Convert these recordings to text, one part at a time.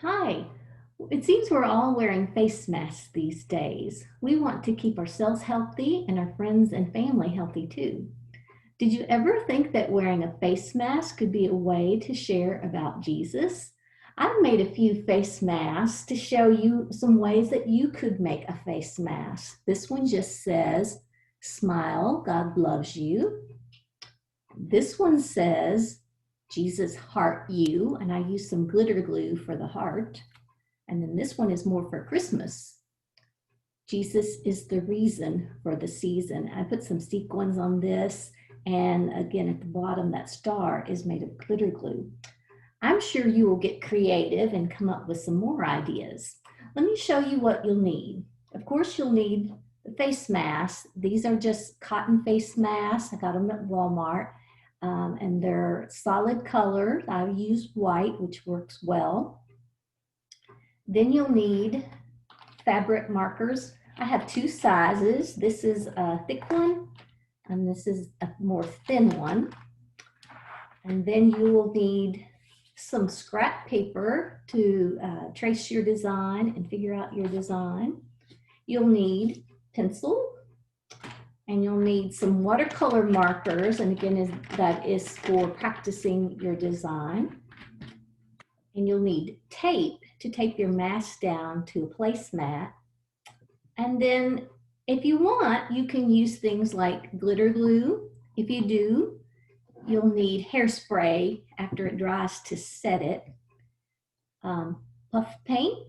Hi. It seems we're all wearing face masks these days. We want to keep ourselves healthy and our friends and family healthy too. Did you ever think that wearing a face mask could be a way to share about Jesus? I've made a few face masks to show you some ways that you could make a face mask. This one just says, "Smile, God loves you." This one says, "Jesus heart you," and I use some glitter glue for the heart. And then this one is more for Christmas. Jesus is the reason for the season. I put some sequins on this. And again, at the bottom, that star is made of glitter glue. I'm sure you will get creative and come up with some more ideas. Let me show you what you'll need. Of course, you'll need the face masks. These are just cotton face masks. I got them at Walmart. And they're solid color. I used white, which works well. Then you'll need fabric markers. I have two sizes. This is a thick one, and this is a more thin one. And then you will need some scrap paper to trace your design and figure out your design. You'll need pencil, and you'll need some watercolor markers, and again, that is for practicing your design. And you'll need tape to tape your mask down to a placemat. And then if you want, you can use things like glitter glue. If you do, you'll need hairspray after it dries to set it, puff paint,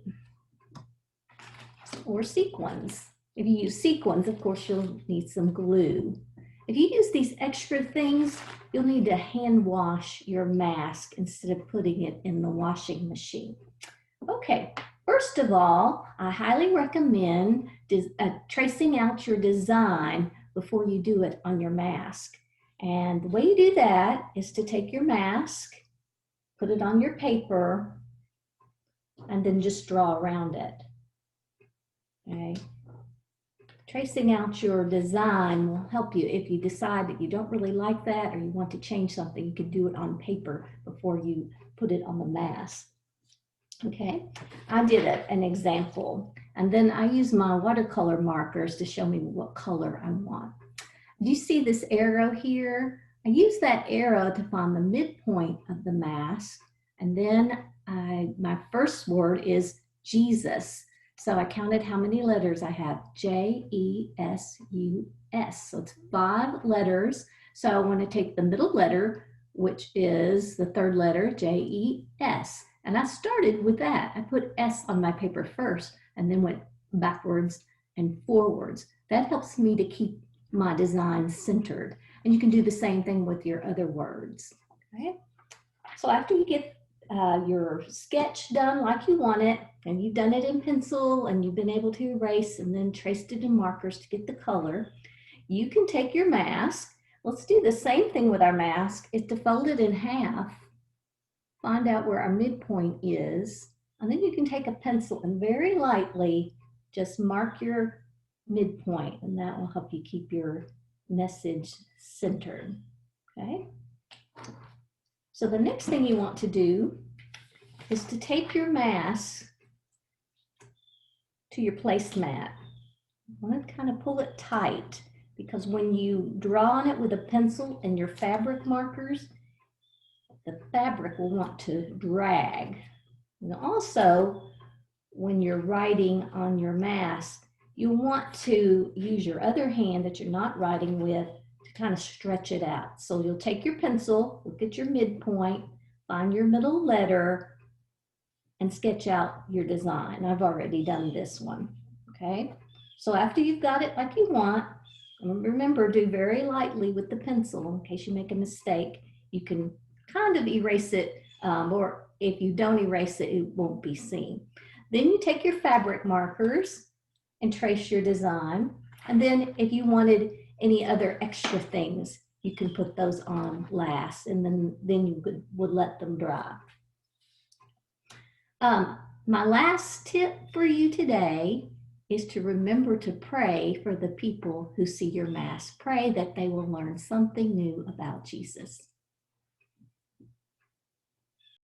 or sequins. If you use sequins, of course, you'll need some glue. If you use these extra things, you'll need to hand wash your mask instead of putting it in the washing machine. Okay, first of all, I highly recommend tracing out your design before you do it on your mask. And the way you do that is to take your mask, put it on your paper, and then just draw around it. Okay. Tracing out your design will help you. If you decide that you don't really like that or you want to change something, you can do it on paper before you put it on the mask. Okay, I did an example, and then I use my watercolor markers to show me what color I want. Do you see this arrow here? I use that arrow to find the midpoint of the mask, and then my first word is Jesus. So I counted how many letters I have, J-E-S-U-S. So it's 5 letters. So I want to take the middle letter, which is the third letter, J-E-S. And I started with that. I put S on my paper first and then went backwards and forwards. That helps me to keep my design centered. And you can do the same thing with your other words. Okay? So after you get your sketch done like you want it, and you've done it in pencil and you've been able to erase and then traced it in markers to get the color, you can take your mask. Let's do the same thing with our mask, is to fold it in half, find out where our midpoint is, and then you can take a pencil and very lightly just mark your midpoint, and that will help you keep your message centered. Okay? So the next thing you want to do is to tape your mask to your placemat. You want to kind of pull it tight, because when you draw on it with a pencil and your fabric markers, the fabric will want to drag. And also, when you're writing on your mask, you want to use your other hand that you're not writing with to kind of stretch it out. So you'll take your pencil, look at your midpoint, find your middle letter, and sketch out your design. I've already done this one, okay? So after you've got it like you want, remember, do very lightly with the pencil in case you make a mistake. You can kind of erase it, or if you don't erase it, it won't be seen. Then you take your fabric markers and trace your design. And then if you wanted any other extra things, you can put those on last, and then you would let them dry. My last tip for you today is to remember to pray for the people who see your mask. Pray that they will learn something new about Jesus.